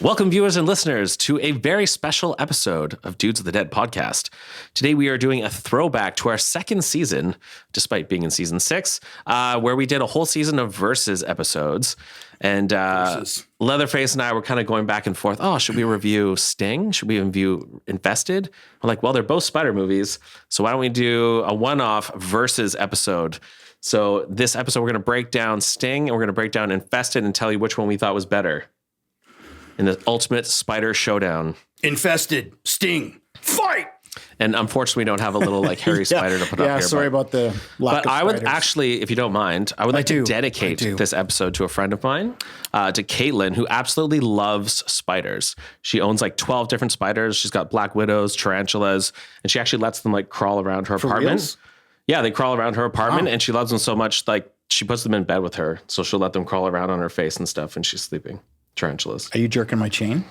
Welcome, viewers and listeners, to a very special episode of Dudes of the Dead podcast. Today, we are doing a throwback to our second season, despite being in season 6, where we did a whole season of Versus episodes. And Leatherface and I were kind of going back and forth. Oh, should we review Sting? Should we review Infested? We're like, well, they're both spider movies. So why don't we do a one-off Versus episode? So this episode, we're going to break down Sting and we're going to break down Infested and tell you which one we thought was better in the ultimate spider showdown. Infested, Sting, fight! And unfortunately, we don't have a little like hairy spider to put up here. Yeah, sorry about the lack of But I would spiders. actually, if you don't mind, I would like to dedicate this episode to a friend of mine, to Caitlin, who absolutely loves spiders. She owns like 12 different spiders. She's got black widows, tarantulas, and she actually lets them like crawl around her apartment. Reals? Yeah, they crawl around her apartment, and she loves them so much, like she puts them in bed with her. So she'll let them crawl around on her face and stuff, and she's sleeping. Tarantulas. Are you jerking my chain?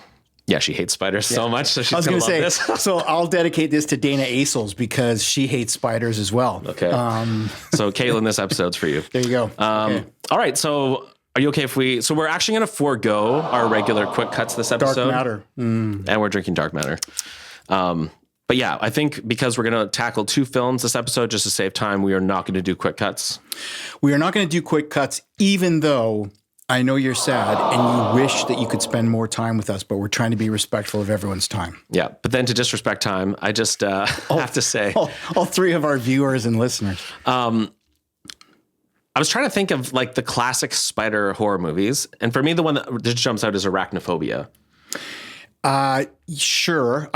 Yeah, she hates spiders so much, so she's I was going going to to love say, this. so I'll dedicate this to Dana Aisles because she hates spiders as well. Okay. So Caitlin, this episode's for you. There you go. Okay. All right. So are you okay if so we're actually going to forego our regular quick cuts this episode. Dark matter. And we're drinking dark matter. But yeah, I think because we're going to tackle 2 films this episode, just to save time, we are not going to do quick cuts. We are not going to do quick cuts, even though I know you're sad and you wish that you could spend more time with us, but we're trying to be respectful of everyone's time. Yeah. But then to disrespect time, I just have to say. All 3 of our viewers and listeners. I was trying to think of like the classic spider horror movies. And for me, the one that just jumps out is Arachnophobia. Sure.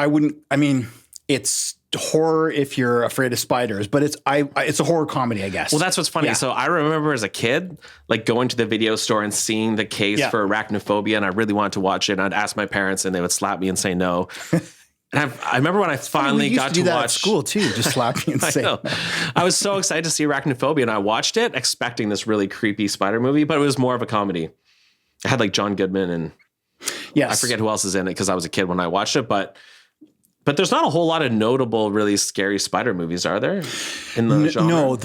It's horror if you're afraid of spiders, but it's a horror comedy, I guess. Well, that's what's funny. Yeah. So I remember as a kid, like going to the video store and seeing the case for Arachnophobia, and I really wanted to watch it. And I'd ask my parents, and they would slap me and say no. And I remember when I finally got to do that watch at school too, just slap me and say no. I was so excited to see Arachnophobia, and I watched it expecting this really creepy spider movie, but it was more of a comedy. It had like John Goodman and I forget who else is in it because I was a kid when I watched it, but there's not a whole lot of notable, really scary spider movies, are there? In the genre? No,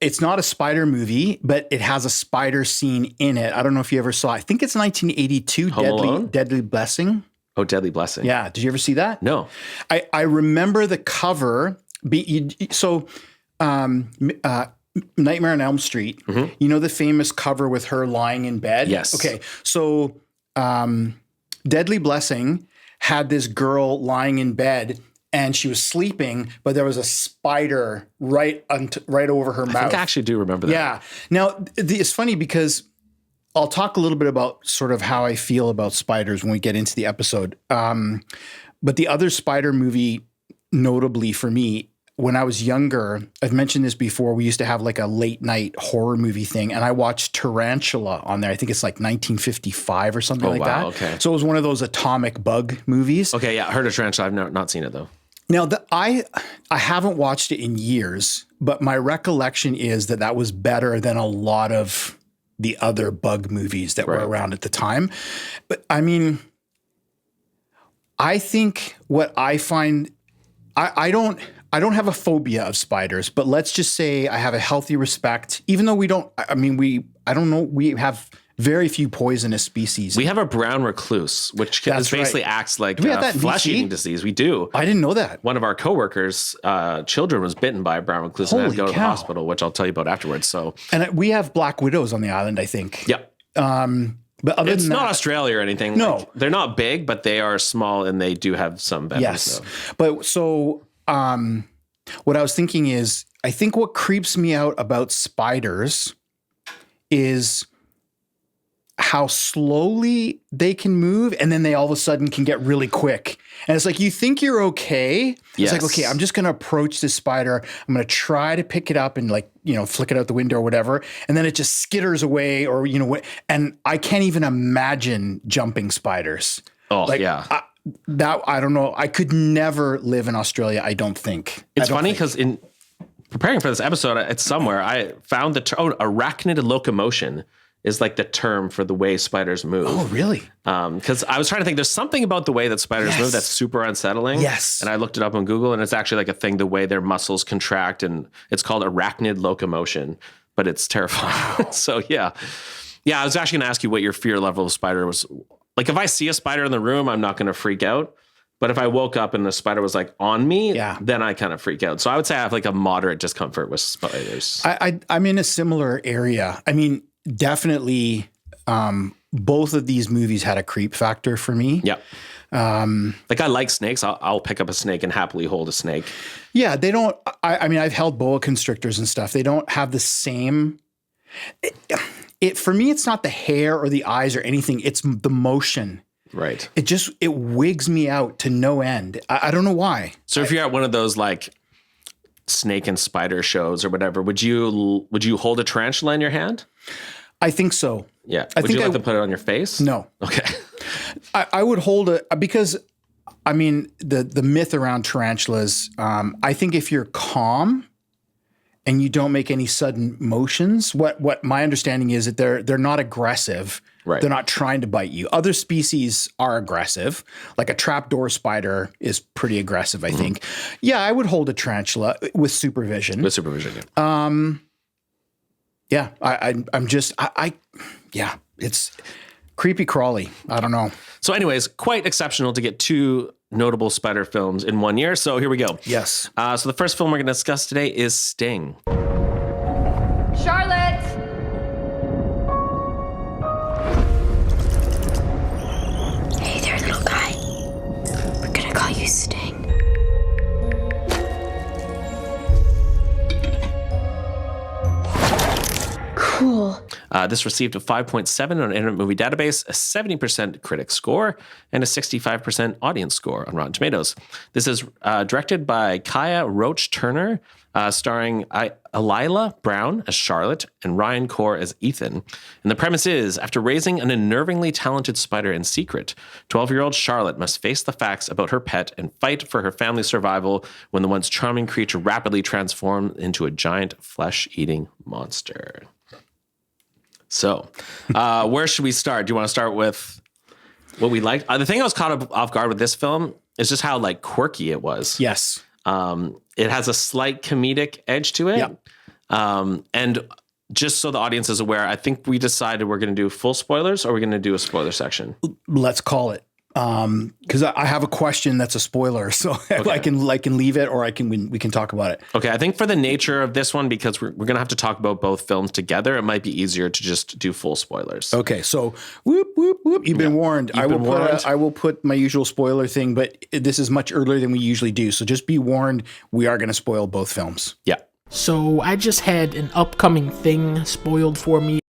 it's not a spider movie, but it has a spider scene in it. I don't know if you ever saw. I think it's 1982. Deadly Blessing. Oh, Deadly Blessing. Yeah. Did you ever see that? No. I remember the cover. Nightmare on Elm Street. Mm-hmm. You know the famous cover with her lying in bed? Yes. Okay. So Deadly Blessing had this girl lying in bed and she was sleeping, but there was a spider right over her mouth. I think I actually do remember that. Yeah. Now, it's funny because I'll talk a little bit about sort of how I feel about spiders when we get into the episode. But the other spider movie, notably for me, when I was younger, I've mentioned this before, we used to have like a late night horror movie thing, and I watched Tarantula on there. I think it's like 1955 or something like that. Okay. So it was one of those atomic bug movies. Okay, yeah, I heard of Tarantula. I've not seen it though. Now, I haven't watched it in years, but my recollection is that was better than a lot of the other bug movies that were around at the time. But I mean, I think what I find, I don't have a phobia of spiders, but let's just say I have a healthy respect, even though we have very few poisonous species. We have a brown recluse, which basically acts like a flesh-eating disease. We do. I didn't know that. One of our coworkers' children was bitten by a brown recluse and had to go to the hospital, which I'll tell you about afterwards. So, and we have black widows on the island, I think. Yep. But other it's than not that, Australia or anything. No. Like, they're not big, but they are small and they do have some venom. Yes. So. But so what I was thinking is, I think what creeps me out about spiders is how slowly they can move, and then they all of a sudden can get really quick. And it's like, you think you're okay. It's like, okay, I'm just going to approach this spider. I'm going to try to pick it up and flick it out the window or whatever. And then it just skitters away or, and I can't even imagine jumping spiders. Oh, yeah. I don't know. I could never live in Australia, I don't think. It's funny because in preparing for this episode, it's somewhere I found the term arachnid locomotion is like the term for the way spiders move. Oh, really? Because I was trying to think, there's something about the way that spiders move that's super unsettling. Yes. And I looked it up on Google, and it's actually like a thing, the way their muscles contract, and it's called arachnid locomotion, but it's terrifying. So, yeah. Yeah, I was actually going to ask you what your fear level of spider was like if I see a spider in the room, I'm not going to freak out. But if I woke up and the spider was like on me, then I kind of freak out. So I would say I have like a moderate discomfort with spiders. I'm in a similar area. I mean, definitely both of these movies had a creep factor for me. Yeah. Like I like snakes. I'll pick up a snake and happily hold a snake. Yeah, they don't. I mean, I've held boa constrictors and stuff. They don't have the same. For me, it's not the hair or the eyes or anything. It's the motion. Right. It wigs me out to no end. I don't know why. So if you're at one of those like snake and spider shows or whatever, would you hold a tarantula in your hand? I think so. Yeah. Would you like to put it on your face? No. Okay. I would hold it because, I mean, the myth around tarantulas, I think if you're calm and you don't make any sudden motions, what my understanding is that they're not aggressive. Right. They're not trying to bite you. Other species are aggressive. Like a trapdoor spider is pretty aggressive, I think. Yeah, I would hold a tarantula with supervision. With supervision, yeah. Yeah, yeah, it's creepy crawly. I don't know. So anyways, quite exceptional to get two notable spider films in one year. So here we go. Yes. So the first film we're going to discuss today is Sting. Charlotte! Hey there, little guy. We're gonna call you Sting. Cool. This received a 5.7 on Internet Movie Database, a 70% critic score, and a 65% audience score on Rotten Tomatoes. This is directed by Kaya Roach Turner, starring Alila Brown as Charlotte and Ryan Corr as Ethan. And the premise is, after raising an unnervingly talented spider in secret, 12-year-old Charlotte must face the facts about her pet and fight for her family's survival when the once charming creature rapidly transforms into a giant flesh-eating monster. So, where should we start? Do you want to start with what we liked? The thing I was caught off guard with this film is just how like quirky it was. Yes. It has a slight comedic edge to it. Yep. And just so the audience is aware, I think we decided we're going to do full spoilers or we're going to do a spoiler section. Let's call it. Because I have a question that's a spoiler, so okay. I can leave it, or we can talk about it. Okay, I think for the nature of this one, because we're gonna have to talk about both films together, it might be easier to just do full spoilers. Okay, so whoop whoop whoop, you've been warned. I will put my usual spoiler thing, but this is much earlier than we usually do, so just be warned. We are going to spoil both films. Yeah. So I just had an upcoming thing spoiled for me.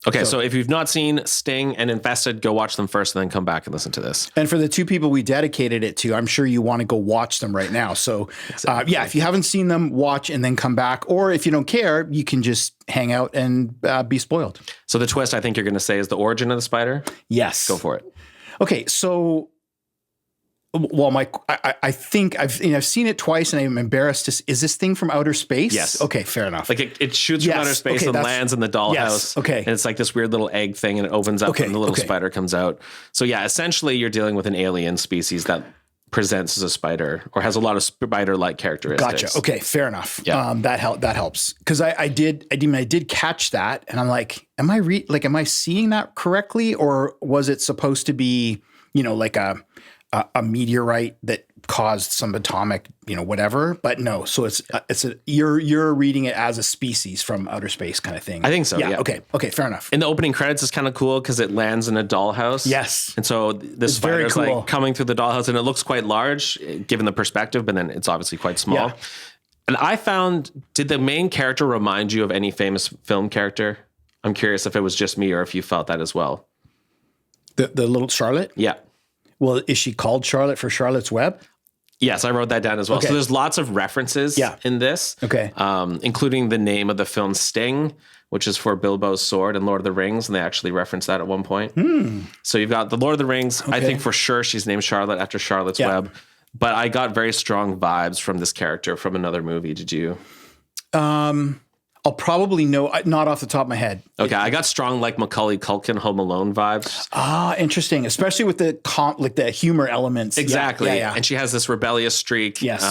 Okay, so if you've not seen Sting and Infested, go watch them first and then come back and listen to this. And for the two people we dedicated it to, I'm sure you want to go watch them right now. So exactly. Yeah, if you haven't seen them, watch and then come back. Or if you don't care, you can just hang out and be spoiled. So the twist I think you're going to say is the origin of the spider? Yes. Go for it. Okay, so... Well, I think I've seen it twice, and I'm embarrassed to. Is this thing from outer space? Yes. Okay, fair enough. Like it shoots from outer space and lands in the dollhouse. Yes, okay. And it's like this weird little egg thing, and it opens up, and the little spider comes out. So yeah, essentially, you're dealing with an alien species that presents as a spider or has a lot of spider-like characteristics. Gotcha. Okay, fair enough. Yeah. That helps because I did catch that, and I'm like, am I seeing that correctly, or was it supposed to be like a meteorite that caused some atomic, whatever, but no. So you're reading it as a species from outer space kind of thing. I think so. Yeah. Okay. Fair enough. In the opening credits is kind of cool because it lands in a dollhouse. Yes. And so the spider's cool. Like coming through the dollhouse, and it looks quite large given the perspective, but then it's obviously quite small. Yeah. And I found, did the main character remind you of any famous film character? I'm curious if it was just me or if you felt that as well. The little Charlotte? Yeah. Well, is she called Charlotte for Charlotte's Web? Yes, I wrote that down as well. Okay. So there's lots of references in this, including the name of the film Sting, which is for Bilbo's sword in Lord of the Rings, and they actually reference that at one point. So you've got the Lord of the Rings. Okay. I think for sure she's named Charlotte after Charlotte's Web, but I got very strong vibes from this character from another movie. Did you? I'll probably know, not off the top of my head. Okay, I got strong like Macaulay Culkin Home Alone vibes. Ah, interesting, especially with the humor elements. Exactly, yeah. And she has this rebellious streak. Yes.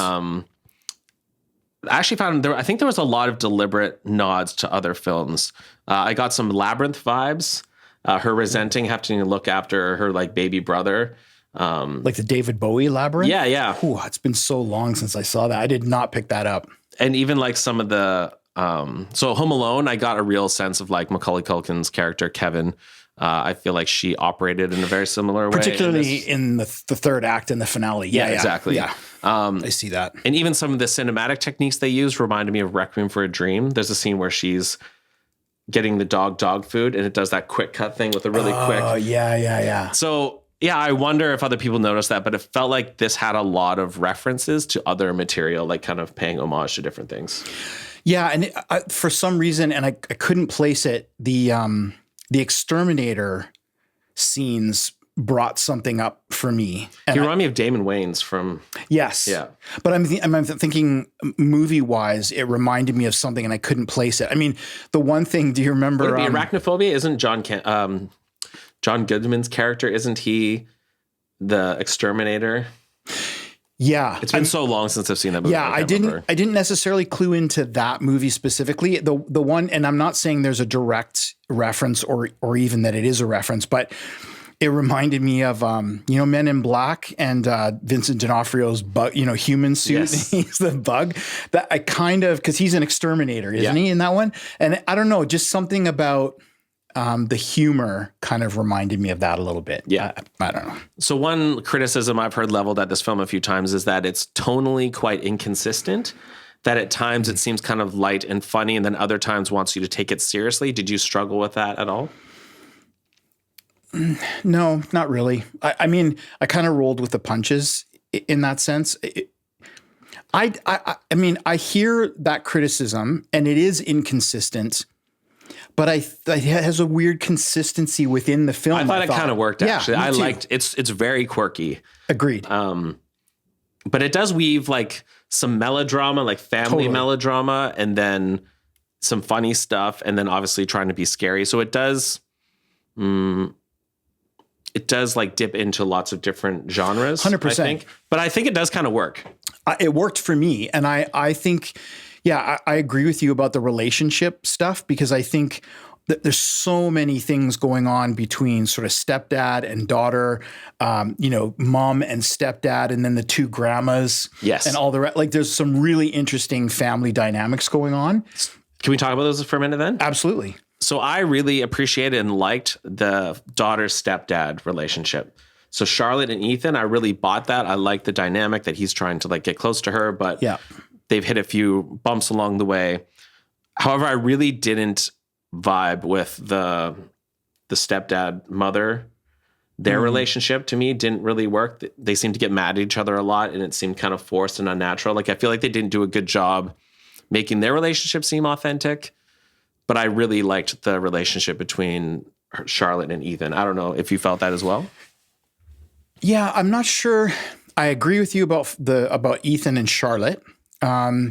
I actually found I think there was a lot of deliberate nods to other films. I got some Labyrinth vibes. Her resenting having to look after her like baby brother. Like the David Bowie Labyrinth? Yeah. Ooh, it's been so long since I saw that. I did not pick that up. And even like some of the, so Home Alone, I got a real sense of like Macaulay Culkin's character, Kevin. I feel like she operated in a very similar way. Particularly in the third act and the finale. Yeah, exactly. Yeah. I see that. And even some of the cinematic techniques they use reminded me of Requiem for a Dream. There's a scene where she's getting the dog food and it does that quick cut thing with a really quick. Oh, yeah. So, yeah, I wonder if other people noticed that, but it felt like this had a lot of references to other material, like kind of paying homage to different things. Yeah, and for some reason, and I couldn't place it, the exterminator scenes brought something up for me. And He reminded me of Damon Wayans from... Yes. Yeah. But I'm thinking movie-wise, it reminded me of something and I couldn't place it. I mean, the one thing, do you remember... Would it be Arachnophobia? Isn't John Goodman's character, isn't he the exterminator? Yeah. It's been so long since I've seen that movie. Yeah, I didn't necessarily clue into that movie specifically. The one, and I'm not saying there's a direct reference or even that it is a reference, but it reminded me of Men in Black and Vincent D'Onofrio's bug, human suit. Yes. He's the bug. That I kind of, because he's an exterminator, isn't he, in that one? And I don't know, just something about the humor kind of reminded me of that a little bit. Yeah. I don't know. So one criticism I've heard leveled at this film a few times is that it's tonally quite inconsistent, that at times it seems kind of light and funny and then other times wants you to take it seriously. Did you struggle with that at all? No, not really. I mean, I kind of rolled with the punches in that sense. I mean, I hear that criticism and it is inconsistent, but it has a weird consistency within the film. I thought it kind of worked, actually. Yeah, I liked it's very quirky. Agreed. But it does weave like some melodrama, like family melodrama, and then some funny stuff, and then obviously trying to be scary. So it does like dip into lots of different genres. 100%. I think. But I think it does kind of work. It worked for me. And I think, I agree with you about the relationship stuff, because I think that there's so many things going on between sort of stepdad and daughter, mom and stepdad, and then the two grandmas. Yes. And all the rest. Like there's some really interesting family dynamics going on. Can we talk about those for a minute then? Absolutely. So I really appreciated and liked the daughter-stepdad relationship. So Charlotte and Ethan, I really bought that. I like the dynamic that he's trying to like get close to her, but they've hit a few bumps along the way. However, I really didn't vibe with the stepdad mother. Their relationship to me didn't really work. They seemed to get mad at each other a lot, and it seemed kind of forced and unnatural. Like I feel like they didn't do a good job making their relationship seem authentic. But I really liked the relationship between Charlotte and Ethan. I don't know if you felt that as well. Yeah, I'm not sure. I agree with you about Ethan and Charlotte. Now,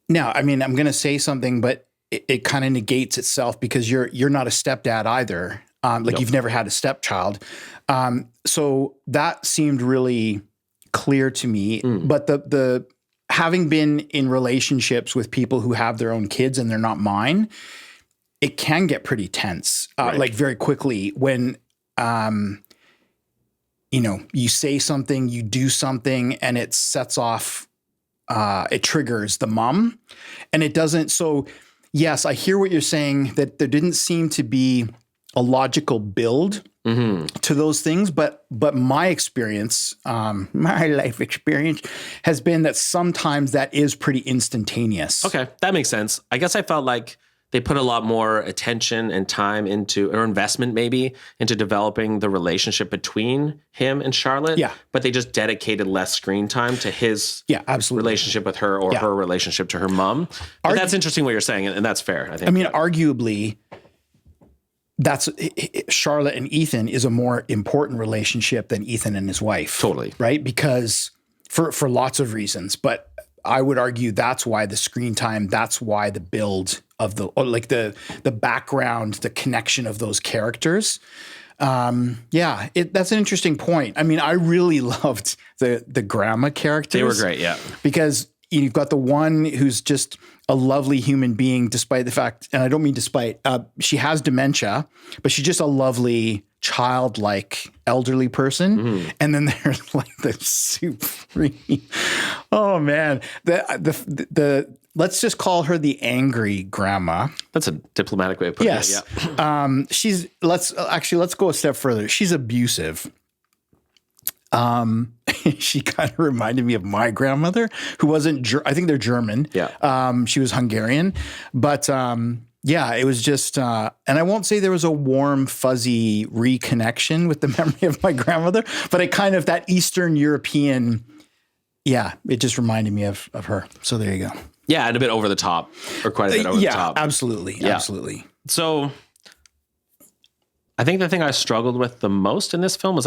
I mean, I'm going to say something, but it kind of negates itself because you're not a stepdad either. Nope. You've never had a stepchild. So that seemed really clear to me. But the having been in relationships with people who have their own kids and they're not mine, it can get pretty tense, like very quickly when, you say something, you do something, and it sets off, it triggers the mom, and it doesn't. So yes, I hear what you're saying, that there didn't seem to be a logical build to those things, but my experience, my life experience has been that sometimes that is pretty instantaneous. Okay, that makes sense. I guess I felt like they put a lot more attention and time into, or investment maybe, into developing the relationship between him and Charlotte. Yeah. But they just dedicated less screen time to his relationship with her, or her relationship to her mom. But that's interesting what you're saying, and that's fair, I think. I mean, arguably, that's Charlotte and Ethan is a more important relationship than Ethan and his wife. Totally. Right? Because for lots of reasons, but I would argue that's why the screen time, that's why the build of the background, the connection of those characters. That's an interesting point. I mean, I really loved the grandma characters. They were great. Yeah. Because you've got the one who's just a lovely human being, despite the fact, and I don't mean despite, she has dementia, but she's just a lovely, childlike, elderly person. And then there's like the supreme, oh man, the let's just call her the angry grandma. That's a diplomatic way of putting it. Yeah. Let's go a step further. She's abusive. She kind of reminded me of my grandmother, who wasn't, I think they're German. Yeah. She was Hungarian, but, yeah, it was just, and I won't say there was a warm, fuzzy reconnection with the memory of my grandmother, but it kind of, that Eastern European, yeah, it just reminded me of her. So there you go. Yeah, and a bit over the top, or quite a bit over the top. Absolutely. Yeah. Absolutely. So I think the thing I struggled with the most in this film was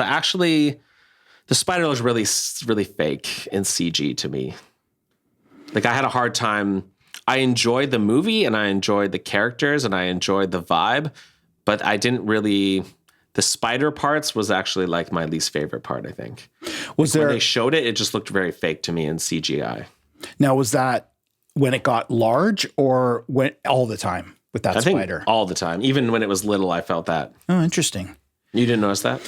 the spider was really, really fake in CG to me. Like I had a hard time. I enjoyed the movie and I enjoyed the characters and I enjoyed the vibe, but I didn't really, the spider parts was actually like my least favorite part, I think. When they showed it, it just looked very fake to me in CGI. Now, was that when it got large or when all the time with that spider? All the time. Even when it was little, I felt that. Oh, interesting. You didn't notice that?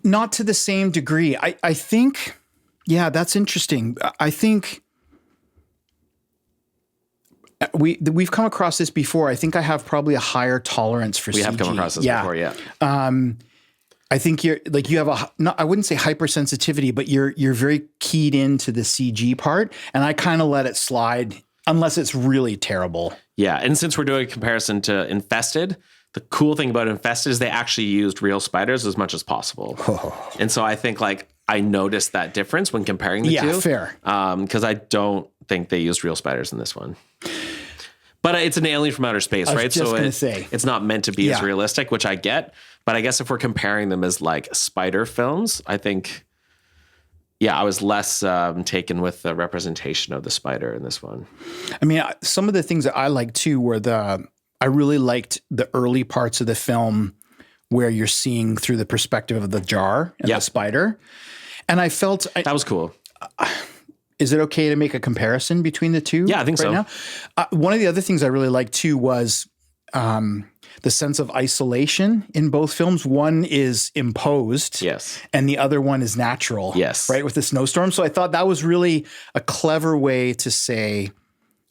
Not to the same degree. I think, yeah, that's interesting. I think we've come across this before. I think I have probably a higher tolerance for CG. We have come across this before, yeah. I think you have I wouldn't say hypersensitivity, but you're very keyed into the CG part, and I kind of let it slide unless it's really terrible. Yeah, and since we're doing a comparison to Infested, the cool thing about Infested is they actually used real spiders as much as possible. And so I think like I noticed that difference when comparing the two. Yeah, fair. Because I don't think they used real spiders in this one. But it's an alien from outer space, right? So it's not meant to be as realistic, which I get. But I guess if we're comparing them as like spider films, I think, I was less taken with the representation of the spider in this one. I mean, some of the things that I liked too were I really liked the early parts of the film where you're seeing through the perspective of the jar and the spider. And I felt that was cool. Is it okay to make a comparison between the two? Yeah, I think so. Now? One of the other things I really liked too was the sense of isolation in both films. One is imposed. Yes. And the other one is natural. Yes. Right, with the snowstorm. So I thought that was really a clever way to say,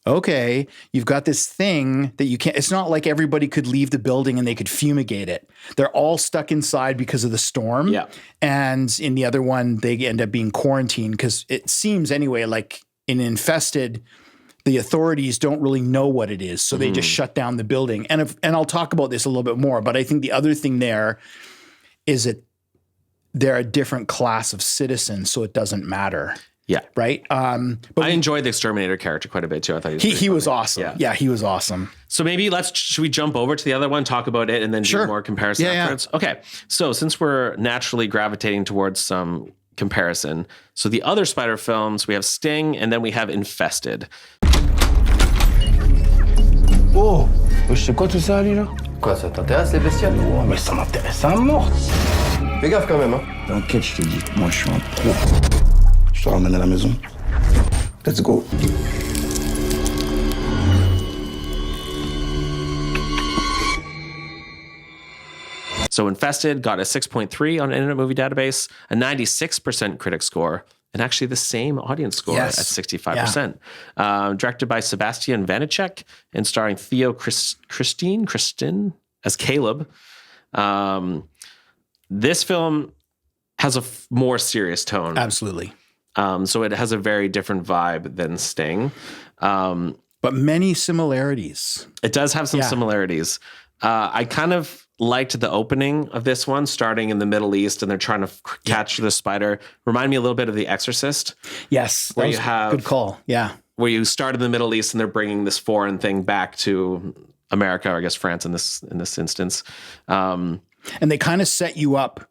okay, you've got this thing that you can't, it's not like everybody could leave the building and they could fumigate it. They're all stuck inside because of the storm. Yeah. And in the other one, they end up being quarantined because it seems anyway, like in Infested, the authorities don't really know what it is. So they just shut down the building. And I'll talk about this a little bit more, but I think the other thing there is that they're a different class of citizens, so it doesn't matter. Yeah. Right. But I enjoyed the Exterminator character quite a bit too. I thought he was awesome. Yeah, he was awesome. So maybe should we jump over to the other one, talk about it, and then do more comparison afterwards? Yeah. Okay. So since we're naturally gravitating towards some comparison, so the other spider films, we have Sting and then we have Infested. Oh, c'est quoi tout ça, Ali, là? Quoi, ça t'intéresse, les bestioles? Oh, mais ça m'intéresse à mort. Fais gaffe quand même, hein. T'inquiète, je te dis, moi je suis un pro. Je te ramène à la maison. Let's go. So Infested got a 6.3 on Internet Movie Database, a 96% critic score, and actually the same audience score at 65%. Directed by Sebastian Vanacek and starring Theo Christin as Caleb. This film has a more serious tone. Absolutely. So it has a very different vibe than Sting. But many similarities. It does have some similarities. I kind of liked the opening of this one, starting in the Middle East, and they're trying to catch the spider. Remind me a little bit of The Exorcist. Yes. Where you have good call. Yeah. Where you start in the Middle East and they're bringing this foreign thing back to America, or I guess France in this instance. And they kind of set you up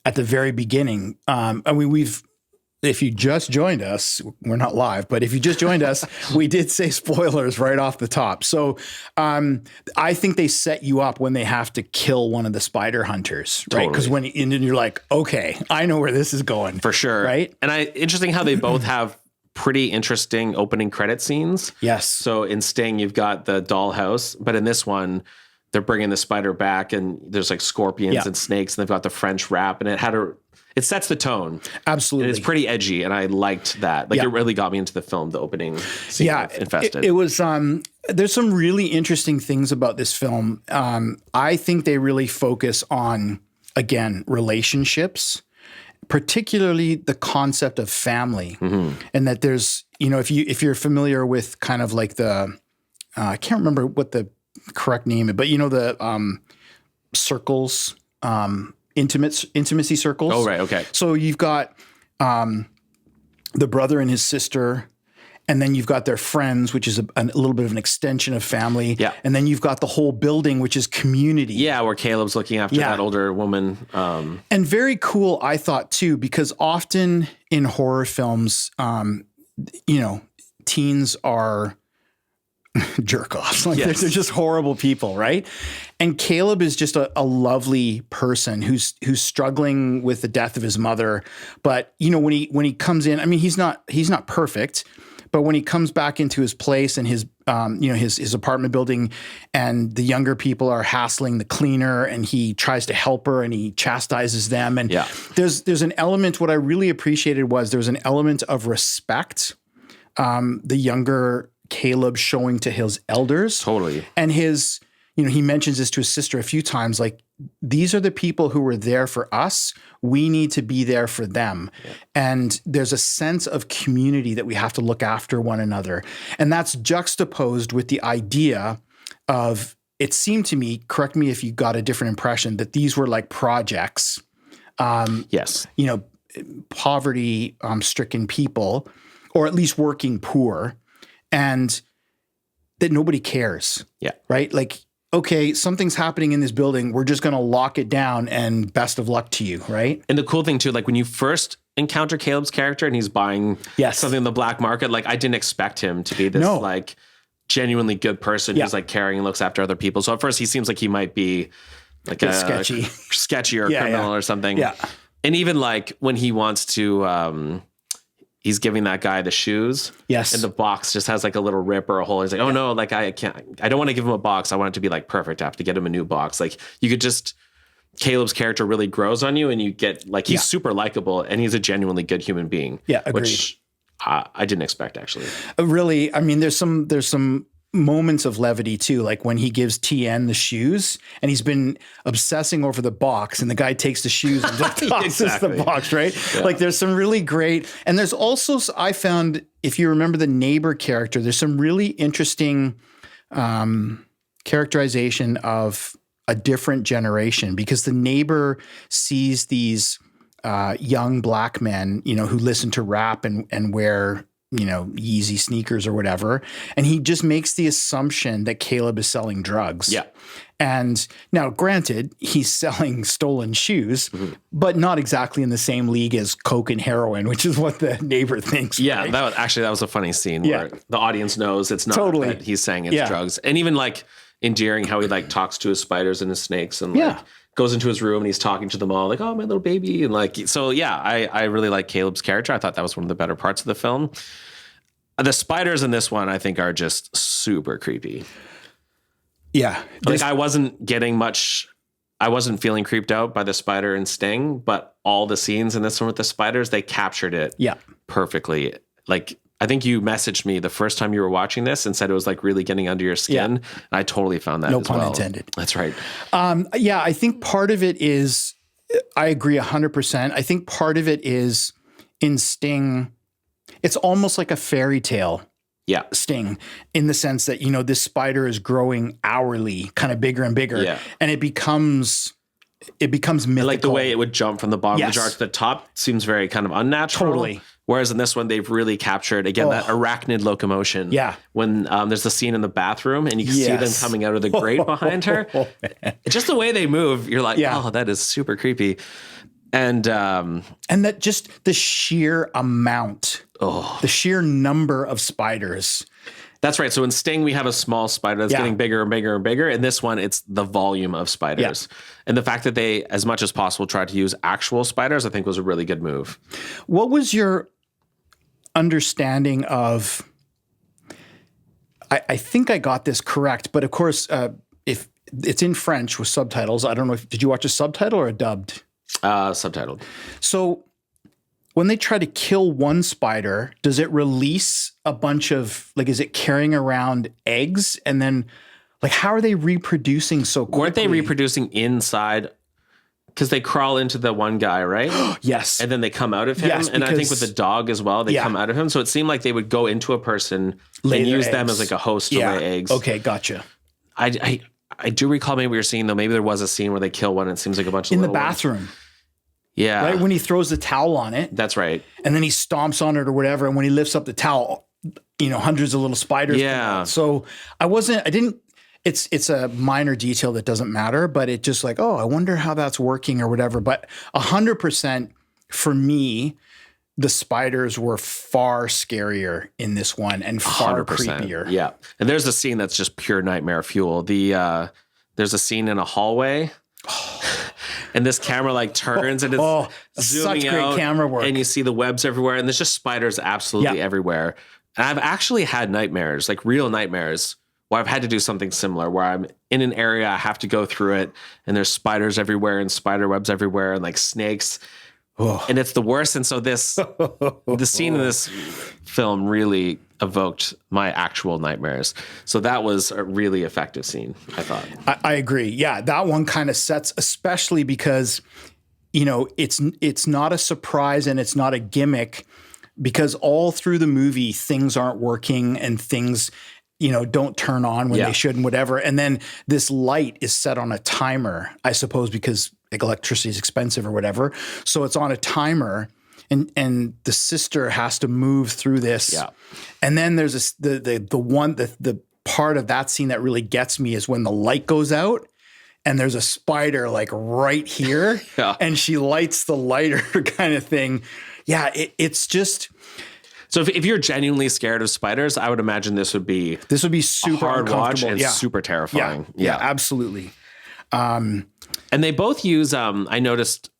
at the very beginning. I mean, if you just joined us, we're not live, but if you just joined us, we did say spoilers right off the top. So I think they set you up when they have to kill one of the spider hunters, right? Because and then you're like, okay, I know where this is going. For sure. Right? And interesting how they both have pretty interesting opening credit scenes. Yes. So in Sting, you've got the dollhouse, but in this one, they're bringing the spider back, and there's like scorpions and snakes, and they've got the French wrap, and it sets the tone. Absolutely. And it's pretty edgy, and I liked that. Like, it really got me into the film, the opening scene of Infested. It was, there's some really interesting things about this film. I think they really focus on, again, relationships, particularly the concept of family. And that there's, if you're familiar with kind of like the, I can't remember what the correct name, but the circles, intimacy circles. Oh, right. Okay. So you've got the brother and his sister, and then you've got their friends, which is a little bit of an extension of family. Yeah. And then you've got the whole building, which is community. Yeah, where Caleb's looking after that older woman. And very cool, I thought, too, because often in horror films, teens are jerk-offs. Like they're just horrible people, right? And Caleb is just a lovely person who's struggling with the death of his mother. But when he comes in, I mean, he's not perfect, but when he comes back into his place and his his apartment building, and the younger people are hassling the cleaner, and he tries to help her and he chastises them. And there's an element. What I really appreciated was there was an element of respect. The younger Caleb showing to his elders. Totally. And his, he mentions this to his sister a few times, like, these are the people who were there for us. We need to be there for them. Yeah. And there's a sense of community that we have to look after one another. And that's juxtaposed with the idea of, it seemed to me, correct me if you got a different impression, that these were like projects. Yes. Poverty stricken people, or at least working poor, and that nobody cares. Yeah. Right? Like, okay, something's happening in this building. We're just going to lock it down, and best of luck to you. Right. And the cool thing too, like when you first encounter Caleb's character and he's buying something in the black market, like I didn't expect him to be this like genuinely good person who's like caring and looks after other people. So at first he seems like he might be like a sketchy or criminal or something. Yeah. And even like when he wants to, he's giving that guy the shoes. Yes. And the box just has like a little rip or a hole. He's like, oh no, like I don't want to give him a box. I want it to be like perfect. I have to get him a new box. Like you could just, Caleb's character really grows on you, and you get like, he's super likable, and he's a genuinely good human being. Yeah. Agreed. Which I didn't expect, actually. Really. I mean, there's some moments of levity too, like when he gives TN the shoes, and he's been obsessing over the box, and the guy takes the shoes and just tosses the box, right? Yeah. Like there's some really great, and there's also, I found, if you remember the neighbor character, there's some really interesting characterization of a different generation, because the neighbor sees these young black men, who listen to rap and wear Yeezy sneakers or whatever. And he just makes the assumption that Caleb is selling drugs. Yeah. And now, granted, he's selling stolen shoes, but not exactly in the same league as coke and heroin, which is what the neighbor thinks. Yeah. Right? That was a funny scene where the audience knows it's not that he's saying it's drugs. And even like endearing how he like talks to his spiders and his snakes, and like goes into his room and he's talking to them all like, oh, my little baby. And like, so yeah, I really like Caleb's character. I thought that was one of the better parts of the film. The spiders in this one, I think, are just super creepy. Yeah. Like I wasn't feeling creeped out by the spider and Sting, but all the scenes in this one with the spiders, they captured it perfectly. Like, I think you messaged me the first time you were watching this and said it was like really getting under your skin. Yeah. And I totally found that no pun intended. That's right. I think part of it is, I agree 100%. I think part of it is in Sting, it's almost like a fairy tale. Yeah. Sting, in the sense that, this spider is growing hourly, kind of bigger and bigger. Yeah. And it becomes mythical. Like the way it would jump from the bottom of the jar to the top seems very kind of unnatural. Totally. Whereas in this one, they've really captured, again, that arachnid locomotion. Yeah. When there's the scene in the bathroom and you can see them coming out of the grate behind her. Just the way they move, you're like, oh, that is super creepy. And that just the sheer amount, the sheer number of spiders. That's right. So in Sting, we have a small spider that's getting bigger and bigger and bigger. In this one, it's the volume of spiders. Yeah. And the fact that they, as much as possible, tried to use actual spiders, I think was a really good move. What was your, understanding of, I think I got this correct, but of course, if it's in French with subtitles, I don't know did you watch a subtitle or a dubbed? Subtitled. So when they try to kill one spider, does it release a bunch of, like, is it carrying around eggs? And then, like, how are they reproducing so quickly? Weren't they reproducing inside? Because they crawl into the one guy, right? Yes. And then they come out of him. Yes, and I think with the dog as well, they come out of him. So it seemed like they would go into a person and use them as like a host to lay eggs. Okay, gotcha. I do recall maybe we were seeing, though, maybe there was a scene where they kill one. And it seems like a bunch of in the little ones. bathroom. Yeah. Right? When he throws the towel on it. That's right. And then he stomps on it or whatever. And when he lifts up the towel, hundreds of little spiders. Yeah. So it's a minor detail that doesn't matter, but it just like, oh, I wonder how that's working or whatever. But 100% for me, the spiders were far scarier in this one and far 100%. creepier. Yeah. And there's a scene that's just pure nightmare fuel. There's a scene in a hallway. And this camera like turns and it's zooming such great out, camera work. and you see the webs everywhere, and there's just spiders absolutely everywhere. And I've actually had nightmares, like real nightmares, where I've had to do something similar, where I'm in an area, I have to go through it, and there's spiders everywhere and spider webs everywhere and like snakes. And it's the worst. And so the scene in this film really evoked my actual nightmares. So that was a really effective scene, I thought. I agree. Yeah, that one kind of sets, especially because, it's not a surprise and it's not a gimmick, because all through the movie, things aren't working and things, don't turn on when they should and whatever. And then this light is set on a timer, I suppose, because like electricity is expensive or whatever. So it's on a timer. And the sister has to move through this. Yeah. And then there's the part of that scene that really gets me is when the light goes out and there's a spider like right here and she lights the lighter kind of thing. Yeah. It's just. So if you're genuinely scared of spiders, I would imagine this would be super hard watch and yeah. super terrifying. Yeah, absolutely. And they both use, I noticed,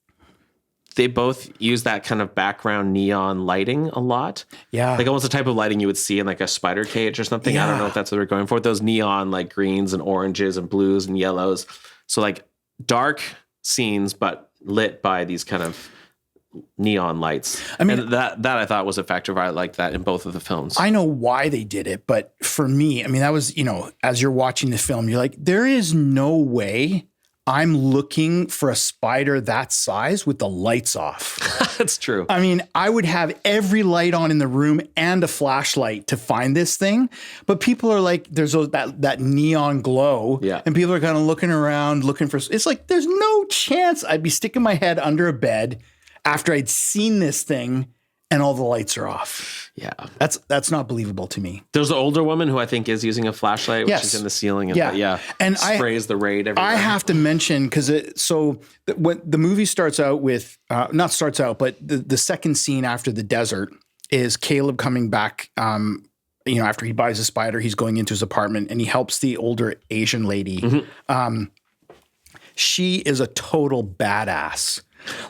they both use that kind of background neon lighting a lot. Yeah. Like almost the type of lighting you would see in like a spider cage or something. Yeah. I don't know if that's what they're going for. Those neon like greens and oranges and blues and yellows. So like dark scenes, but lit by these kind of neon lights. I mean, and that I thought was effective. I liked that in both of the films. I know why they did it, but for me, I mean, that was, as you're watching the film, you're like, there is no way I'm looking for a spider that size with the lights off. That's true. I mean, I would have every light on in the room and a flashlight to find this thing. But people are like, there's that neon glow. Yeah. And people are kind of looking around, looking for, it's like, there's no chance I'd be sticking my head under a bed after I'd seen this thing and all the lights are off. Yeah. That's not believable to me. There's an older woman who I think is using a flashlight, which is in the ceiling. And and sprays the raid everywhere. I have to mention, because when the movie starts out with, not starts out, but the second scene after the desert is Caleb coming back, after he buys a spider, he's going into his apartment and he helps the older Asian lady. Mm-hmm. She is a total badass.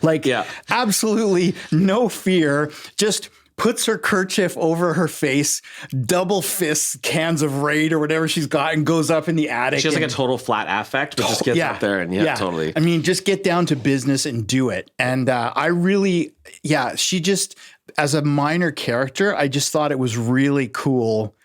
Like, absolutely no fear, just puts her kerchief over her face, double fists cans of Raid or whatever she's got, and goes up in the attic. She has like a total flat affect, but just gets up there and totally. I mean, just get down to business and do it. And I really, she just, as a minor character, I just thought it was really cool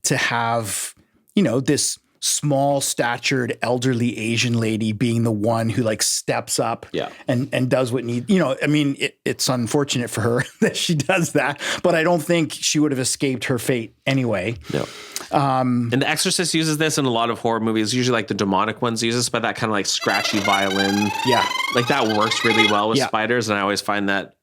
to have, this small statured elderly Asian lady being the one who like steps up and does what needs, I mean, it's unfortunate for her that she does that, but I don't think she would have escaped her fate anyway. No. And The Exorcist uses this in a lot of horror movies. Usually like the demonic ones use this, but that kind of like scratchy violin. Yeah. Like that works really well with spiders. And I always find that,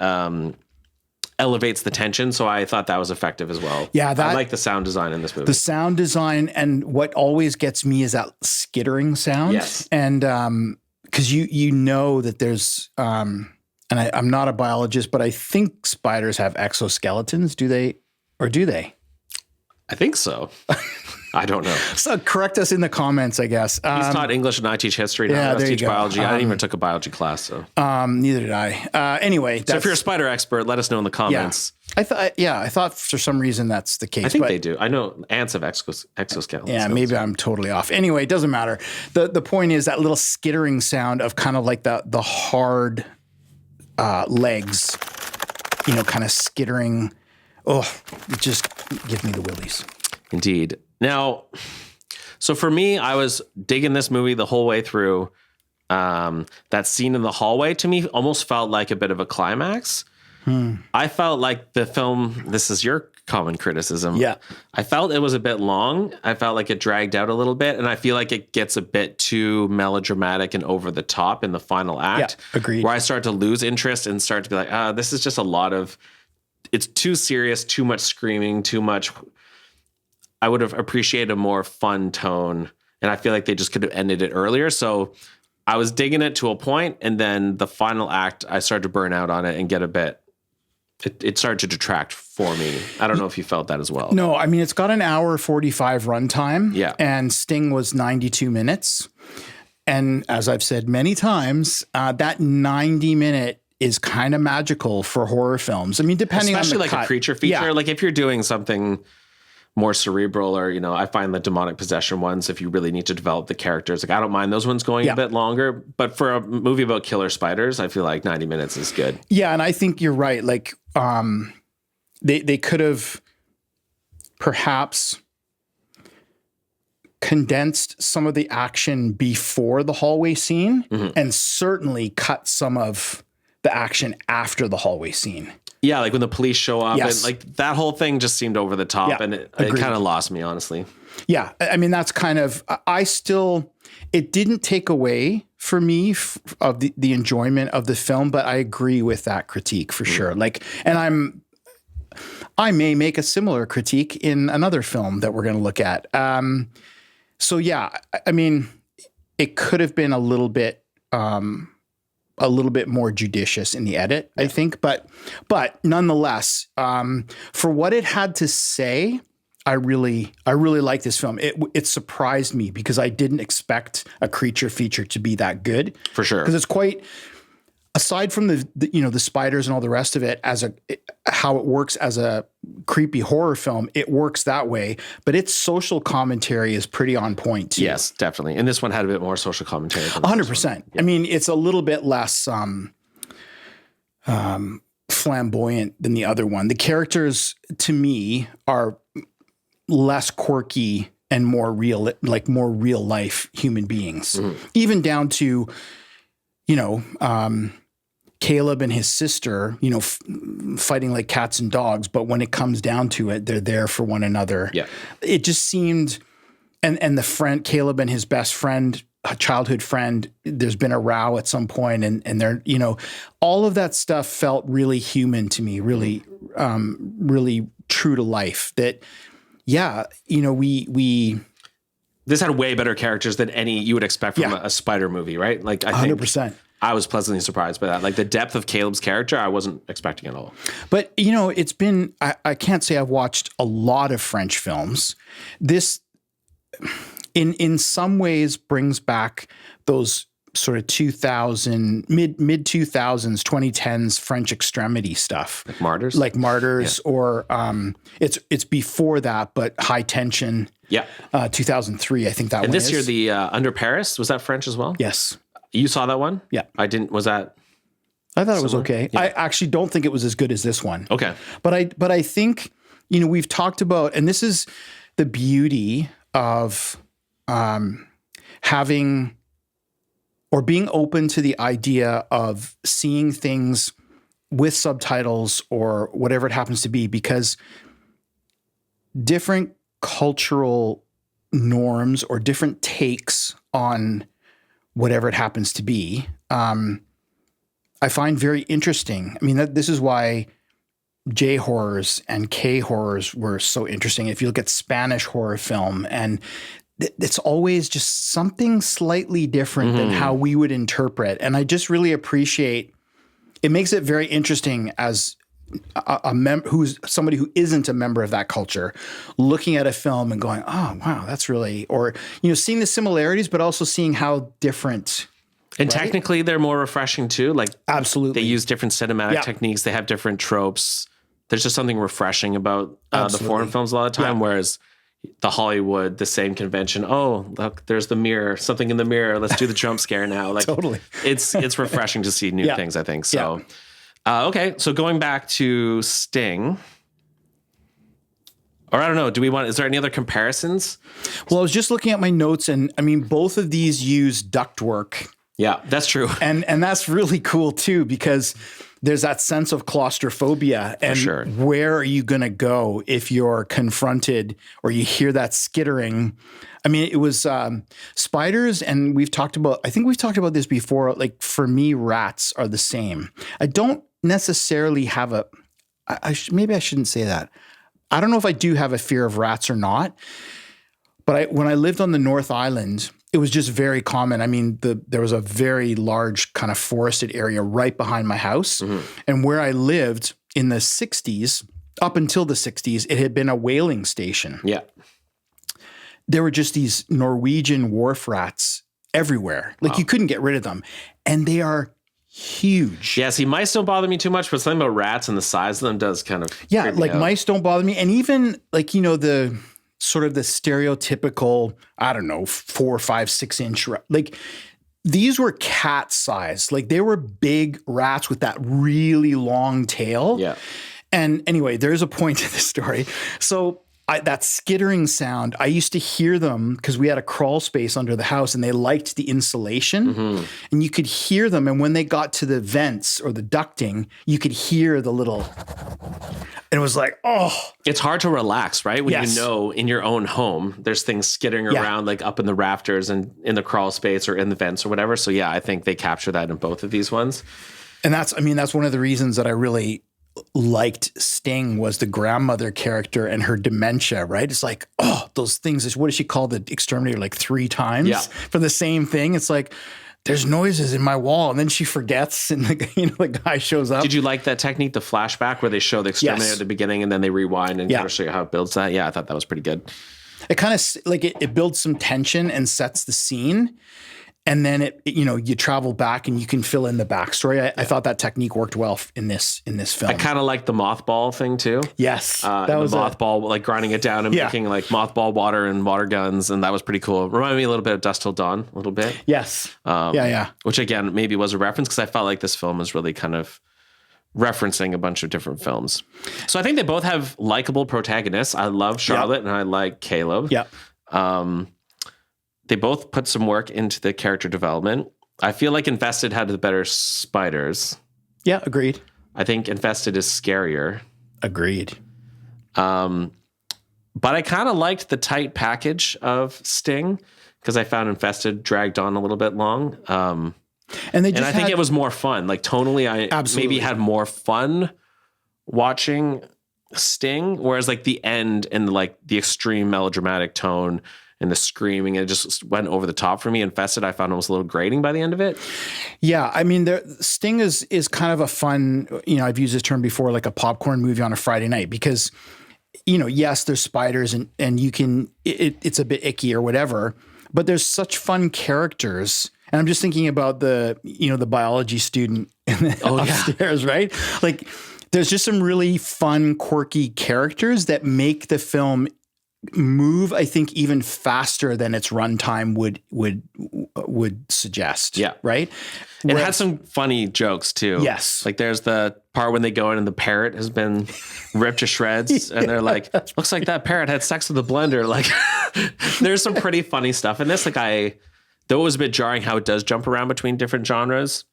elevates the tension, so I thought that was effective as well. Yeah, I like the sound design in this movie. The sound design, and what always gets me is that skittering sound. Yes, and because you know that there's and I'm not a biologist, but I think spiders have exoskeletons. Do they? I think so. I don't know. So correct us in the comments, I guess. He's taught English and I teach history. Now I teach biology. I didn't even took a biology class. So neither did I. Anyway. So if you're a spider expert, let us know in the comments. Yeah. I thought for some reason that's the case. I think they do. I know ants have exoskeletons. Yeah, maybe I'm totally off. Anyway, it doesn't matter. The point is that little skittering sound of kind of like the hard legs, kind of skittering. Oh, it just gives me the willies. Indeed. Now, so for me, I was digging this movie the whole way through. That scene in the hallway to me almost felt like a bit of a climax. I felt like the film, this is your common criticism. Yeah. I felt it was a bit long. I felt like it dragged out a little bit. And I feel like it gets a bit too melodramatic and over the top in the final act. Yeah, agreed. Where I start to lose interest and start to be like, this is just a lot of, it's too serious, too much screaming, too much. I would have appreciated a more fun tone. And I feel like they just could have ended it earlier. So I was digging it to a point, and then the final act, I started to burn out on it and get a bit, it started to detract for me. I don't know if you felt that as well. No, I mean, it's got an hour 45 runtime. Yeah. And Sting was 92 minutes. And as I've said many times, that 90-minute is kind of magical for horror films. I mean, depending especially on the like cut. a creature feature. Yeah. Like if you're doing something more cerebral, or I find the demonic possession ones, if you really need to develop the characters, like I don't mind those ones going a bit longer. But for a movie about killer spiders, I feel like 90 minutes is good. Yeah, and I think you're right. Like they could have perhaps condensed some of the action before the hallway scene, and certainly cut some of the action after the hallway scene. Yeah, like when the police show up, Yes. and like that whole thing just seemed over the top, and it kind of lost me, honestly. Yeah, I mean, that's kind of, it didn't take away for me of the enjoyment of the film, but I agree with that critique for sure. Like, and I may make a similar critique in another film that we're going to look at. So yeah, I mean, it could have been a little bit more judicious in the edit, I think, but nonetheless, for what it had to say, I really like this film. It surprised me because I didn't expect a creature feature to be that good. For sure. Because it's quite, aside from the spiders and all the rest of it, how it works as a creepy horror film, it works that way. But its social commentary is pretty on point too. Yes, definitely. And this one had a bit more social commentary. 100%. I mean, it's a little bit less flamboyant than the other one. The characters, to me, are less quirky and more real life human beings. Even down to, Caleb and his sister, fighting like cats and dogs, but when it comes down to it, they're there for one another. Yeah. It just seemed, and the friend, Caleb and his best friend, a childhood friend, there's been a row at some point, and they're, all of that stuff felt really human to me, really, really true to life. That, yeah, we this had way better characters than any you would expect from a spider movie, right? Like I think 100%. I was pleasantly surprised by that. Like the depth of Caleb's character, I wasn't expecting at all. But, it's been, I can't say I've watched a lot of French films. This, in some ways, brings back those sort of 2000, mid 2000s, 2010s French extremity stuff. Like Martyrs? Or it's before that, but High Tension. Yeah. 2003, I think that one is. And this year, the Under Paris, was that French as well? Yes. You saw that one? Yeah. I didn't, was that? I thought it was okay. Yeah. I actually don't think it was as good as this one. Okay. But I think, we've talked about, and this is the beauty of having or being open to the idea of seeing things with subtitles or whatever it happens to be, because different cultural norms or different takes on whatever it happens to be, I find very interesting. I mean, this is why J horrors and K horrors were so interesting. If you look at Spanish horror film, and it's always just something slightly different than how we would interpret. And I just really appreciate, it makes it very interesting as who's somebody who isn't a member of that culture, looking at a film and going, oh, wow, that's really, or, seeing the similarities, but also seeing how different. And technically they're more refreshing too. Like absolutely, they use different cinematic techniques. They have different tropes. there's just something refreshing about the Absolutely. foreign films a lot of the time, whereas the Hollywood, the same convention. Oh, look, there's the mirror, something in the mirror. Let's do the jump scare now. Like Totally. it's refreshing to see new Yeah. things, I think. So, okay. So going back to Sting, or I don't know, is there any other comparisons? Well, I was just looking at my notes, and I mean, both of these use ductwork. Yeah, that's true. And that's really cool too, because there's that sense of claustrophobia. And sure. where are you going to go if you're confronted or you hear that skittering? I mean, it was spiders, and I think we've talked about this before. Like for me, rats are the same. I don't necessarily have maybe I shouldn't say that. I don't know if I do have a fear of rats or not, but when I lived on the North Island, it was just very common. I mean, there was a very large kind of forested area right behind my house. Mm-hmm. And where I lived in the 60s, up until the 60s, it had been a whaling station. Yeah. There were just these Norwegian wharf rats everywhere. Like you couldn't get rid of them. And they are huge. Yeah, see, mice don't bother me too much, but something about rats and the size of them does kind of like me out. Mice don't bother me. And even like, you know, the sort of the stereotypical, I don't know, 4, 5, 6 inch, like these were cat size. Like they were big rats with that really long tail. Yeah. And anyway, there's a point to this story. So that skittering sound, I used to hear them because we had a crawl space under the house and they liked the insulation and you could hear them. And when they got to the vents or the ducting, you could hear the little, and it was like, oh. It's hard to relax, right? When Yes. you know in your own home, there's things skittering around like up in the rafters and in the crawl space or in the vents or whatever. So yeah, I think they capture that in both of these ones. And that's one of the reasons that I really liked Sting was the grandmother character and her dementia, right? It's like, oh, those things, what does she call the exterminator like 3 times for the same thing? It's like, there's noises in my wall. And then she forgets and the guy shows up. Did you like that technique, the flashback where they show the exterminator at the beginning and then they rewind and kind of show you how it builds that? Yeah, I thought that was pretty good. It kind of like it builds some tension and sets the scene. And then you travel back and you can fill in the backstory. I thought that technique worked well in this film. I kind of like the mothball thing too. Yes, that was the mothball, like grinding it down and making like mothball water and water guns, and that was pretty cool. Reminded me a little bit of Dust Till Dawn, a little bit. Yes. Which again maybe was a reference because I felt like this film is really kind of referencing a bunch of different films. So I think they both have likable protagonists. I love Charlotte and I like Caleb. Yeah. They both put some work into the character development. I feel like Infested had the better spiders. Yeah, agreed. I think Infested is scarier. Agreed. But I kind of liked the tight package of Sting because I found Infested dragged on a little bit long. And I think it was more fun. Like tonally, I maybe had more fun watching Sting, whereas like the end and like the extreme melodramatic tone and the screaming, it just went over the top for me. Infested, I found almost a little grating by the end of it. Yeah, I mean, Sting is kind of a fun, I've used this term before, like a popcorn movie on a Friday night because, yes, there's spiders and you can, it's a bit icky or whatever, but there's such fun characters. And I'm just thinking about the biology student upstairs, right? Like there's just some really fun, quirky characters that make the film move, I think, even faster than its runtime would suggest. Yeah. Right. It had some funny jokes too. Yes. Like there's the part when they go in and the parrot has been ripped to shreds and they're like, looks like that parrot had sex with the blender. Like there's some pretty funny stuff in this. Like though it was a bit jarring how it does jump around between different genres,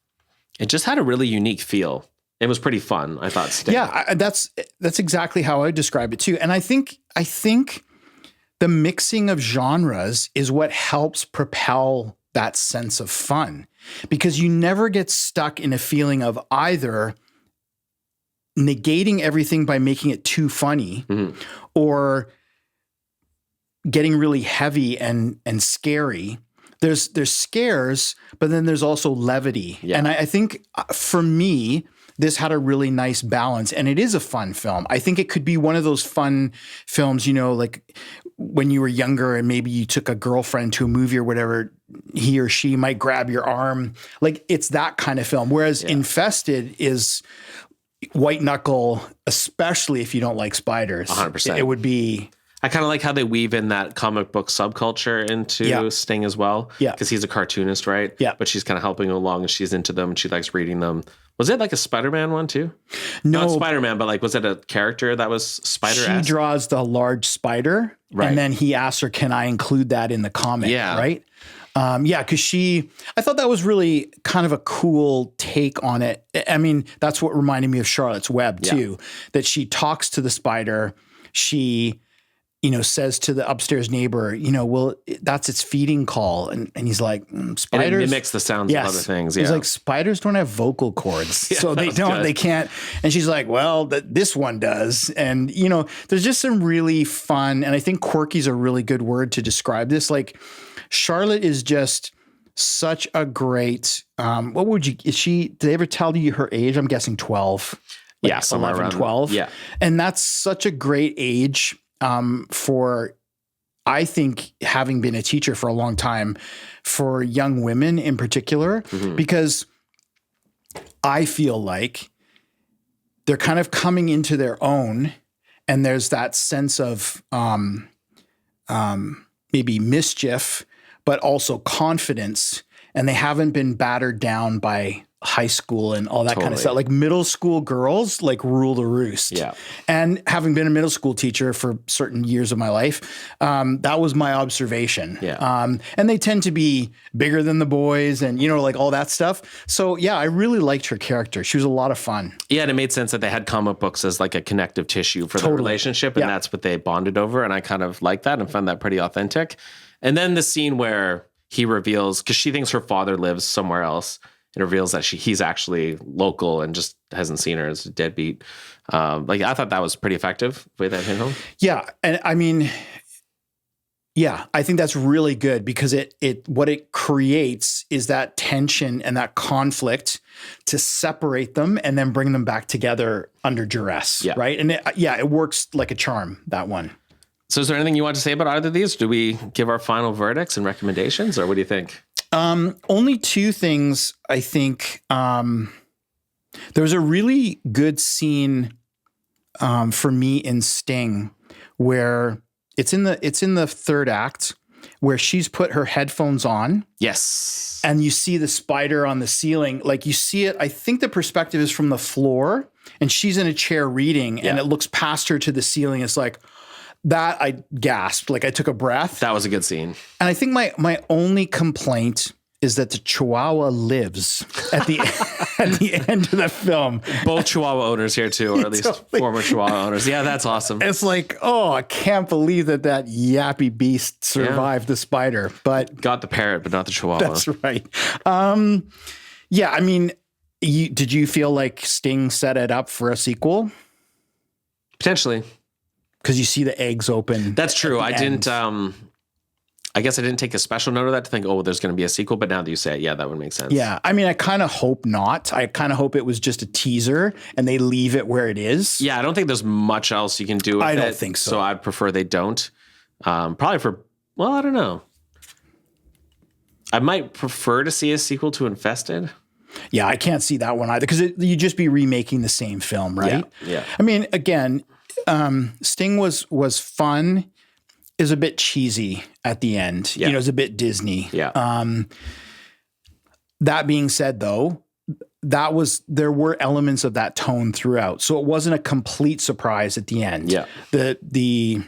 it just had a really unique feel. It was pretty fun, I thought. Sting. Yeah, that's exactly how I describe it too. And I think the mixing of genres is what helps propel that sense of fun because you never get stuck in a feeling of either negating everything by making it too funny or getting really heavy and scary. There's scares, but then there's also levity. Yeah. And I think for me, this had a really nice balance and it is a fun film. I think it could be one of those fun films, like when you were younger and maybe you took a girlfriend to a movie or whatever, he or she might grab your arm. Like it's that kind of film. Whereas Infested is white knuckle, especially if you don't like spiders. 100%. It would be. I kind of like how they weave in that comic book subculture into Sting as well. Yeah. Because he's a cartoonist, right? Yeah. But she's kind of helping him along and she's into them and she likes reading them. Was it like a Spider-Man one too? No. Not Spider-Man, but like, was it a character that was Spider-esque? She draws the large spider, Right. and then he asks her, "Can I include that in the comic?" Yeah. Right. Because I thought that was really kind of a cool take on it. I mean, that's what reminded me of Charlotte's Web too, that she talks to the spider. She, says to the upstairs neighbor, well, that's its feeding call. And he's like, spiders. And it mimics the sounds of other things. Yeah. He's like, spiders don't have vocal cords. So they can't. And she's like, well, this one does. And, there's just some really fun, and I think quirky is a really good word to describe this. Like, Charlotte is just such a great, did they ever tell you her age? I'm guessing 12. Like somewhere 11, around 12. Yeah. And that's such a great age for, I think, having been a teacher for a long time, for young women in particular, because I feel like they're kind of coming into their own, and there's that sense of maybe mischief, but also confidence, and they haven't been battered down by high school and all that kind of stuff. Like middle school girls like rule the roost. Yeah. And having been a middle school teacher for certain years of my life, that was my observation. Yeah. And they tend to be bigger than the boys and, like all that stuff. So yeah, I really liked her character. She was a lot of fun. Yeah. And it made sense that they had comic books as like a connective tissue for the relationship. And that's what they bonded over. And I kind of like that and found that pretty authentic. And then the scene where he reveals, because she thinks her father lives somewhere else, and reveals that he's actually local and just hasn't seen her as a deadbeat. I thought that was pretty effective the way that hit home. Yeah. And I mean, I think that's really good because what it creates is that tension and that conflict to separate them and then bring them back together under duress. Yeah. Right. And it works like a charm, that one. So is there anything you want to say about either of these? Do we give our final verdicts and recommendations, or what do you think? Only two things, I think. There was a really good scene for me in Sting where it's in the third act where she's put her headphones on. Yes. And you see the spider on the ceiling. Like you see it, I think the perspective is from the floor and she's in a chair reading and it looks past her to the ceiling. It's like, that I gasped, like I took a breath. That was a good scene. And I think my only complaint is that the Chihuahua lives at the end of the film. Both Chihuahua owners here too, or at least former Chihuahua owners. Yeah, that's awesome. It's like, oh, I can't believe that yappy beast survived the spider, but got the parrot, but not the Chihuahua. That's right. I mean, did you feel like Sting set it up for a sequel? Potentially. Because you see the eggs open. That's true. I didn't. I guess I didn't take a special note of that to think, oh, there's going to be a sequel. But now that you say it, that would make sense. Yeah. I mean, I kind of hope not. I kind of hope it was just a teaser and they leave it where it is. Yeah. I don't think there's much else you can do with it. I don't think so. So I'd prefer they don't. Probably I don't know. I might prefer to see a sequel to Infested. Yeah. I can't see that one either because you'd just be remaking the same film, right? Yeah. I mean, again, Sting was fun, is a bit cheesy at the end. Yeah. It's a bit Disney. Yeah. That being said, though, there were elements of that tone throughout, so it wasn't a complete surprise at the end. Yeah. The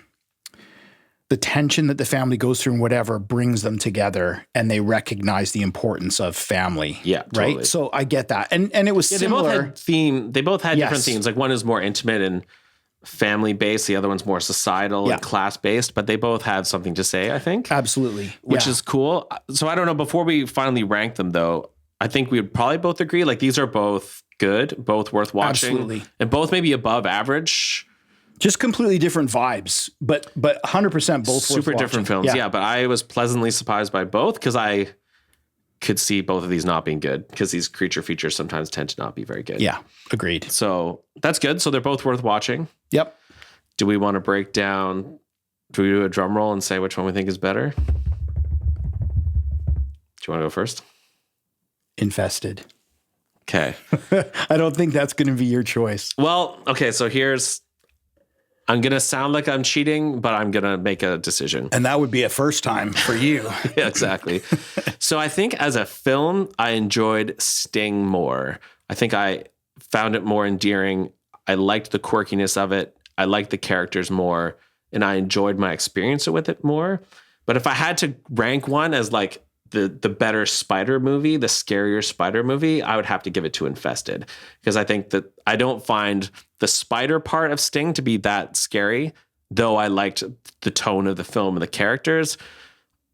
tension that the family goes through and whatever brings them together, and they recognize the importance of family. Yeah. Totally. Right. So I get that, and it was similar. They both had different themes. Like one is more intimate and family based, the other one's more societal and class based, but they both had something to say, I think. Absolutely. Which is cool. So I don't know, before we finally rank them though, I think we would probably both agree, like these are both good, both worth watching. Absolutely. And both maybe above average. Just completely different vibes, but 100% both super different films. Yeah, but I was pleasantly surprised by both because I could see both of these not being good because these creature features sometimes tend to not be very good. Yeah, agreed. So that's good. So they're both worth watching. Yep. Do we want to break down? Do we do a drum roll and say which one we think is better? Do you want to go first? Infested. Okay. I don't think that's going to be your choice. Well, okay. So I'm going to sound like I'm cheating, but I'm going to make a decision. And that would be a first time for you. Yeah, exactly. So I think as a film, I enjoyed Sting more. I think I found it more endearing. I liked the quirkiness of it. I liked the characters more, and I enjoyed my experience with it more. But if I had to rank one as like the better spider movie, the scarier spider movie, I would have to give it to Infested, because I think that I don't find the spider part of Sting to be that scary, though I liked the tone of the film and the characters.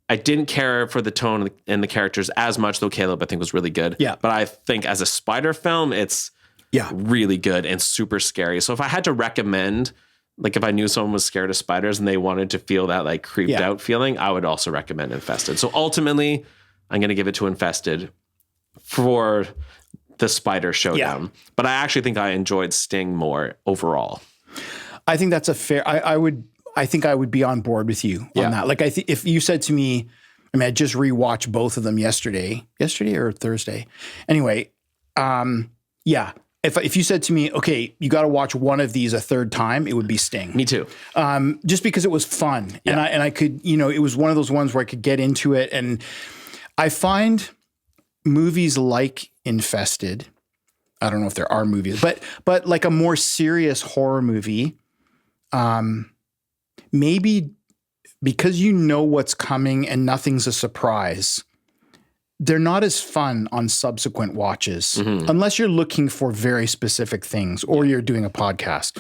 I didn't care for the tone and the characters as much, though Caleb I think was really good. Yeah. But I think as a spider film, it's really good and super scary. So if I had to recommend, like if I knew someone was scared of spiders and they wanted to feel that like creeped out feeling, I would also recommend Infested. So ultimately, I'm going to give it to Infested for the spider showdown. Yeah. But I actually think I enjoyed Sting more overall. I think that's a fair. I think I would be on board with you on that. Like if you said to me, I mean, I just rewatched both of them yesterday or Thursday. Anyway, yeah. If you said to me, okay, you got to watch one of these a third time, it would be Sting. Me too. Just because it was fun, and I could, it was one of those ones where I could get into it, and I find movies like Infested. I don't know if there are movies, but like a more serious horror movie, maybe because you know what's coming and nothing's a surprise, they're not as fun on subsequent watches, unless you're looking for very specific things or you're doing a podcast.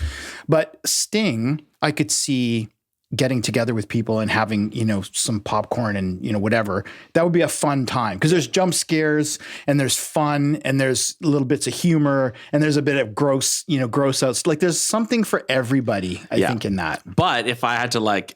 But Sting, I could see getting together with people and having, some popcorn and, whatever. That would be a fun time because there's jump scares and there's fun and there's little bits of humor and there's a bit of gross outs. Like there's something for everybody, I think, in that. But if I had to like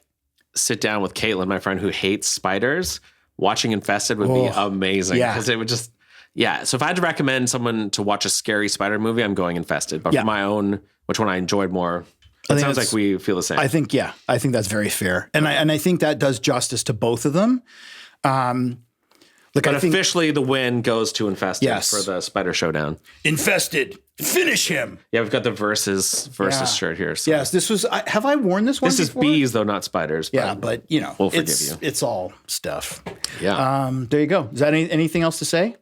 sit down with Caitlin, my friend who hates spiders, watching Infested would be amazing because it would just, So if I had to recommend someone to watch a scary spider movie, I'm going Infested. But for my own, which one I enjoyed more, it sounds like we feel the same. I think that's very fair. And I think that does justice to both of them. But officially the win goes to Infested for the spider showdown. Infested. Finish him. Yeah, we've got the versus shirt here. So. Yes, this was, have I worn this one before? This is bees though, not spiders. But we'll forgive you. It's all stuff. Yeah. There you go. Is that anything else to say?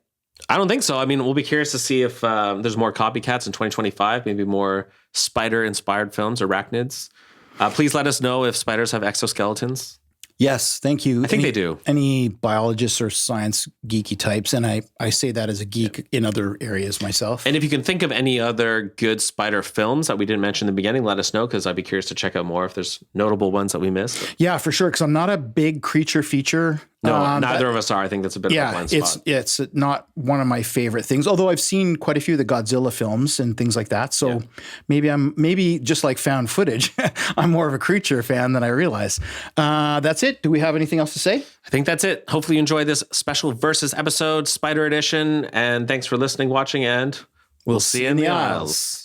I don't think so. I mean, we'll be curious to see if there's more copycats in 2025, maybe more spider-inspired films, arachnids. Please let us know if spiders have exoskeletons. Yes, thank you. I think they do. Any biologists or science geeky types, and I say that as a geek in other areas myself. And if you can think of any other good spider films that we didn't mention in the beginning, let us know because I'd be curious to check out more if there's notable ones that we missed. Yeah, for sure, because I'm not a big creature feature. No, neither of us are. I think that's a bit of a blind spot. It's not one of my favorite things, although I've seen quite a few of the Godzilla films and things like that. So maybe just like found footage, I'm more of a creature fan than I realize. That's it. Do we have anything else to say? I think that's it. Hopefully you enjoyed this special Versus episode, Spider Edition. And thanks for listening, watching, and we'll see you in the aisles.